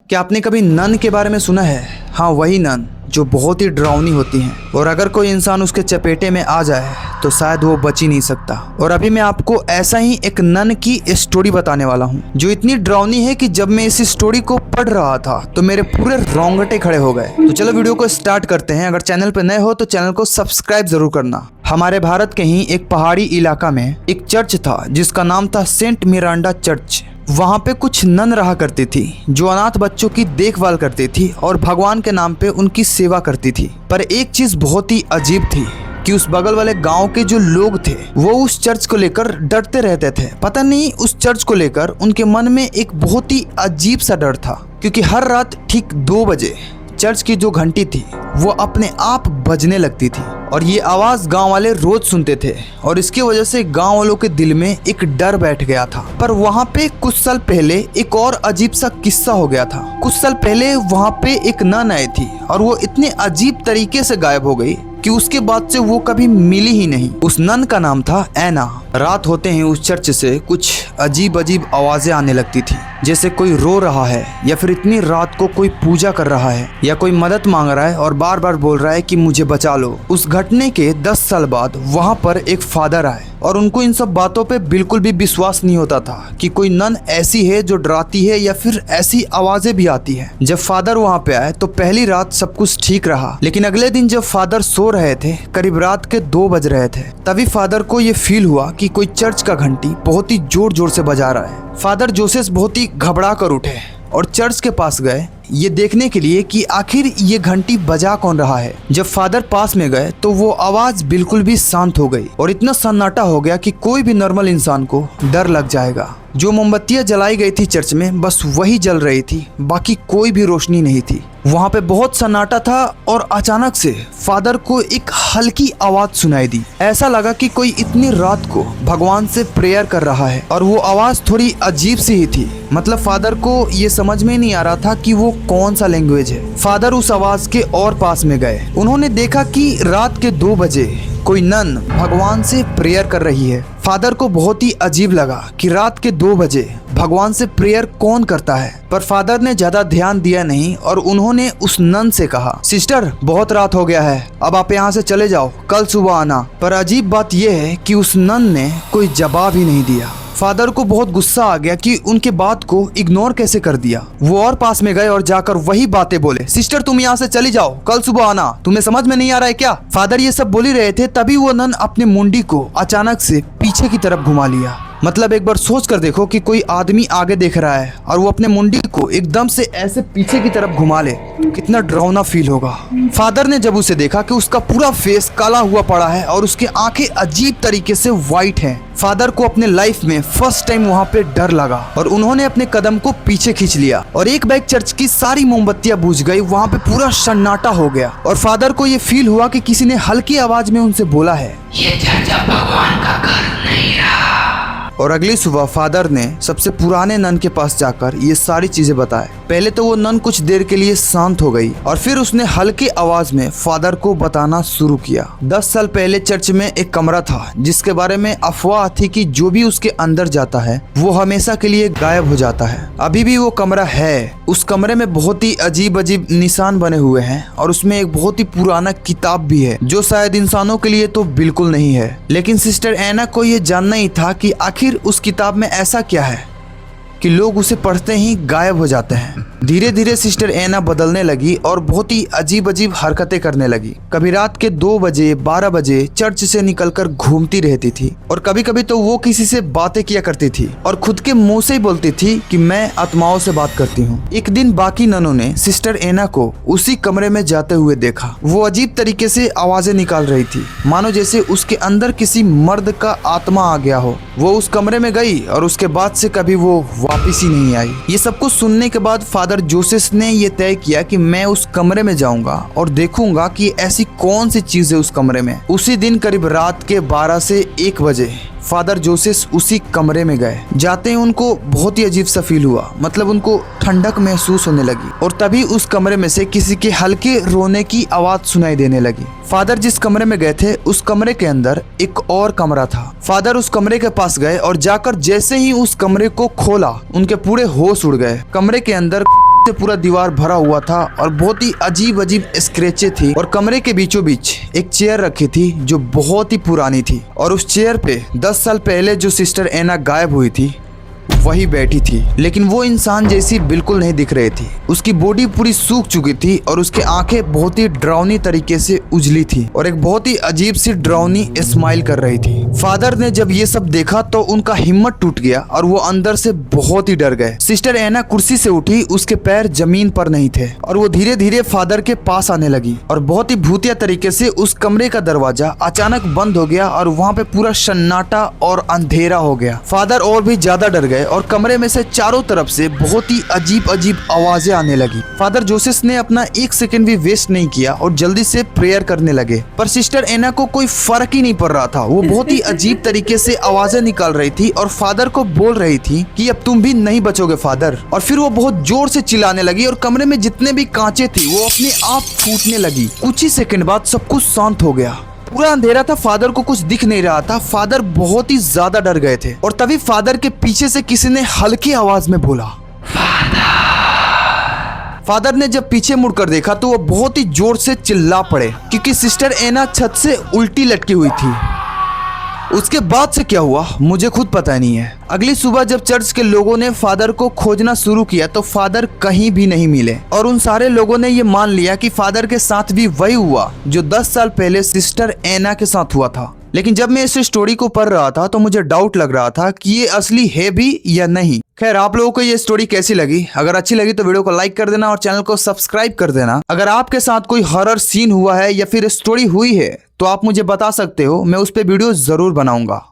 क्या आपने कभी नन के बारे में सुना है? हाँ, वही नन जो बहुत ही डरावनी होती हैं और अगर कोई इंसान उसके चपेटे में आ जाए तो शायद वो बच ही नहीं सकता। और अभी मैं आपको ऐसा ही एक नन की स्टोरी बताने वाला हूँ जो इतनी डरावनी है कि जब मैं इस स्टोरी को पढ़ रहा था तो मेरे पूरे रोंगटे खड़े हो गए। तो चलो वीडियो को स्टार्ट करते हैं। अगर चैनल पे नए हो तो चैनल को सब्सक्राइब जरूर करना। हमारे भारत के ही एक पहाड़ी इलाका में एक चर्च था जिसका नाम था सेंट मिरांडा चर्च। वहाँ पे कुछ नन रहा करती थी जो अनाथ बच्चों की देखभाल करती थी और भगवान के नाम पे उनकी सेवा करती थी। पर एक चीज बहुत ही अजीब थी कि उस बगल वाले गांव के जो लोग थे वो उस चर्च को लेकर डरते रहते थे। पता नहीं उस चर्च को लेकर उनके मन में एक बहुत ही अजीब सा डर था, क्योंकि हर रात ठीक 2 बजे चर्च की जो घंटी थी वो अपने आप बजने लगती थी और ये आवाज गांव वाले रोज सुनते थे और इसकी वजह से गांव वालों के दिल में एक डर बैठ गया था। पर वहाँ पे कुछ साल पहले एक और अजीब सा किस्सा हो गया था। कुछ साल पहले वहाँ पे एक नन आई थी और वो इतने अजीब तरीके से गायब हो गई कि उसके बाद से वो कभी मिली ही नहीं। उस नन का नाम था एना। रात होते ही उस चर्च से कुछ अजीब अजीब आवाजें आने लगती थी, जैसे कोई रो रहा है या फिर इतनी रात को कोई पूजा कर रहा है या कोई मदद मांग रहा है और बार बार बोल रहा है कि मुझे बचा लो। उस घटने के 10 साल बाद वहाँ पर एक फादर आए और उनको इन सब बातों पे बिल्कुल भी विश्वास नहीं होता था कि कोई नन ऐसी है जो डराती है या फिर ऐसी आवाजें भी आती है। जब फादर वहाँ पे आए तो पहली रात सब कुछ ठीक रहा, लेकिन अगले दिन जब फादर सो रहे थे, करीब रात के 2 बज रहे थे, तभी फादर को ये फील हुआ कि कोई चर्च का घंटी बहुत ही जोर जोर से बजा रहा है। फादर जोसेफ बहुत ही घबरा कर उठे और चर्च के पास गए ये देखने के लिए कि आखिर ये घंटी बजा कौन रहा है। जब फादर पास में गए तो वो आवाज बिल्कुल भी शांत हो गई और इतना सन्नाटा हो गया कि कोई भी नॉर्मल इंसान को डर लग जाएगा। जो मोमबत्तियां जलाई गई थी चर्च में बस वही जल रही थी, बाकी कोई भी रोशनी नहीं थी। वहाँ पे बहुत सन्नाटा था और अचानक से फादर को एक हल्की आवाज सुनाई दी। ऐसा लगा कि कोई इतनी रात को भगवान से प्रेयर कर रहा है और वो आवाज थोड़ी अजीब सी ही थी। मतलब फादर को ये समझ में नहीं आ रहा था कि वो कौन सा लैंग्वेज है। फादर उस आवाज के और पास में गए। उन्होंने देखा कि रात के 2 बजे कोई नन भगवान से प्रेयर कर रही है। फादर को बहुत ही अजीब लगा कि रात के 2 बजे भगवान से प्रेयर कौन करता है, पर फादर ने ज्यादा ध्यान दिया नहीं और उन्होंने उस नन से कहा, सिस्टर बहुत रात हो गया है, अब आप यहाँ से चले जाओ, कल सुबह आना। पर अजीब बात यह है कि उस नन ने कोई जवाब ही नहीं दिया। फादर को बहुत गुस्सा आ गया कि उनके बात को इग्नोर कैसे कर दिया। वो और पास में गए और जाकर वही बातें बोले, सिस्टर तुम यहाँ से चली जाओ, कल सुबह आना, तुम्हें समझ में नहीं आ रहा है क्या? फादर ये सब बोल ही रहे थे तभी वो नन अपने मुंडी को अचानक से पीछे की तरफ घुमा लिया। मतलब एक बार सोच कर देखो कि कोई आदमी आगे देख रहा है और वो अपने मुंडी को एकदम से ऐसे पीछे की तरफ घुमा ले तो कितना डरावना फील होगा। फादर ने जब उसे देखा कि उसका पूरा फेस काला हुआ पड़ा है और उसकी आंखें अजीब तरीके से वाइट हैं, फादर को अपने लाइफ में फर्स्ट टाइम वहाँ पे डर लगा और उन्होंने अपने कदम को पीछे खींच लिया और एक बैग चर्च की सारी मोमबत्तियां बुझ गई। वहाँ पे पूरा सन्नाटा हो गया और फादर को ये फील हुआ कि किसी ने हल्की आवाज में उनसे बोला है, ये चर्च अब भगवान का घर नहीं रहा। और अगली सुबह फादर ने सबसे पुराने नन के पास जाकर ये सारी चीजें बताए। पहले तो वो नन कुछ देर के लिए शांत हो गई और फिर उसने हल्की आवाज में फादर को बताना शुरू किया। 10 साल पहले चर्च में एक कमरा था जिसके बारे में अफवाह थी कि जो भी उसके अंदर जाता है वो हमेशा के लिए गायब हो जाता है। अभी भी वो कमरा है। उस कमरे में बहुत ही अजीब अजीब निशान बने हुए हैं और उसमें एक बहुत ही पुराना किताब भी है जो शायद इंसानों के लिए तो बिल्कुल नहीं है। लेकिन सिस्टर एना को ये जानना ही था कि आखिर उस किताब में ऐसा क्या है कि लोग उसे पढ़ते ही गायब हो जाते हैं। धीरे धीरे सिस्टर एना बदलने लगी और बहुत ही अजीब अजीब हरकतें करने लगी। कभी रात के 2 बजे 12 बजे चर्च से निकलकर घूमती रहती थी और कभी कभी तो वो किसी से बातें किया करती थी और खुद के मुंह से ही बोलती थी कि मैं आत्माओं से बात करती हूँ। एक दिन बाकी ननों ने सिस्टर एना को उसी कमरे में जाते हुए देखा। वो अजीब तरीके से आवाजें निकाल रही थी, मानो जैसे उसके अंदर किसी मर्द का आत्मा आ गया हो। वो उस कमरे में गई और उसके बाद से कभी वो वापिस ही नहीं आई। ये सब कुछ सुनने के बाद फादर जोसेफ ने ये तय किया कि मैं उस कमरे में जाऊंगा और देखूंगा कि ऐसी कौन सी चीज है उस कमरे में। उसी दिन करीब रात के 12 से 1 बजे फादर जोसेफ उसी कमरे में गए। जाते ही उनको बहुत ही अजीब सा फील हुआ, मतलब उनको ठंडक महसूस होने लगी और तभी उस कमरे में से किसी के हल्के रोने की आवाज सुनाई देने लगी। फादर जिस कमरे में गए थे उस कमरे के अंदर एक और कमरा था। फादर उस कमरे के पास गए और जाकर जैसे ही उस कमरे को खोला उनके पूरे होश उड़ गए। कमरे के अंदर से पूरा दीवार भरा हुआ था और बहुत ही अजीब अजीब स्क्रैचें थी। और कमरे के बीचों बीच एक चेयर रखी थी जो बहुत ही पुरानी थी और उस चेयर पे 10 साल पहले जो सिस्टर एना गायब हुई थी वही बैठी थी, लेकिन वो इंसान जैसी बिल्कुल नहीं दिख रही थी। उसकी बॉडी पूरी सूख चुकी थी और उसकी आंखें बहुत ही डरावनी तरीके से उजली थी और एक बहुत ही अजीब सी डरावनी स्माइल कर रही थी। फादर ने जब ये सब देखा तो उनका हिम्मत टूट गया और वो अंदर से बहुत ही डर गए। सिस्टर एना कुर्सी से उठी, उसके पैर जमीन पर नहीं थे और वो धीरे धीरे फादर के पास आने लगी और बहुत ही भूतिया तरीके से उस कमरे का दरवाजा अचानक बंद हो गया और वहाँ पे पूरा सन्नाटा और अंधेरा हो गया। फादर और भी ज्यादा डर गए और कमरे में से चारों तरफ से बहुत ही अजीब अजीब आवाजें आने लगी। फादर जोसेफ ने अपना 1 सेकंड भी वेस्ट नहीं किया और जल्दी से प्रेयर करने लगे, पर सिस्टर एना को कोई फर्क ही नहीं पड़ रहा था। वो बहुत ही अजीब तरीके से आवाजें निकाल रही थी और फादर को बोल रही थी कि अब तुम भी नहीं बचोगे फादर। और फिर वो बहुत जोर से चिल्लाने लगी और कमरे में जितने भी कांचे थी वो अपने आप फूटने लगी। कुछ ही सेकंड बाद सब कुछ शांत हो गया। पूरा अंधेरा था, फादर को कुछ दिख नहीं रहा था। फादर बहुत ही ज्यादा डर गए थे और तभी फादर के पीछे से किसी ने हल्की आवाज में बोला फादर ने जब पीछे मुड़कर देखा तो वो बहुत ही जोर से चिल्ला पड़े क्योंकि सिस्टर एना छत से उल्टी लटकी हुई थी। उसके बाद से क्या हुआ मुझे खुद पता नहीं है। अगली सुबह जब चर्च के लोगों ने फादर को खोजना शुरू किया तो फादर कहीं भी नहीं मिले और उन सारे लोगों ने ये मान लिया कि फादर के साथ भी वही हुआ जो 10 साल पहले सिस्टर एना के साथ हुआ था। लेकिन जब मैं इस स्टोरी को पढ़ रहा था तो मुझे डाउट लग रहा था कि ये असली है भी या नहीं। खैर, आप लोगों को ये स्टोरी कैसी लगी? अगर अच्छी लगी तो वीडियो को लाइक कर देना और चैनल को सब्सक्राइब कर देना। अगर आपके साथ कोई हॉरर सीन हुआ है या फिर स्टोरी हुई है तो आप मुझे बता सकते हो, मैं उस पर वीडियो जरूर बनाऊंगा।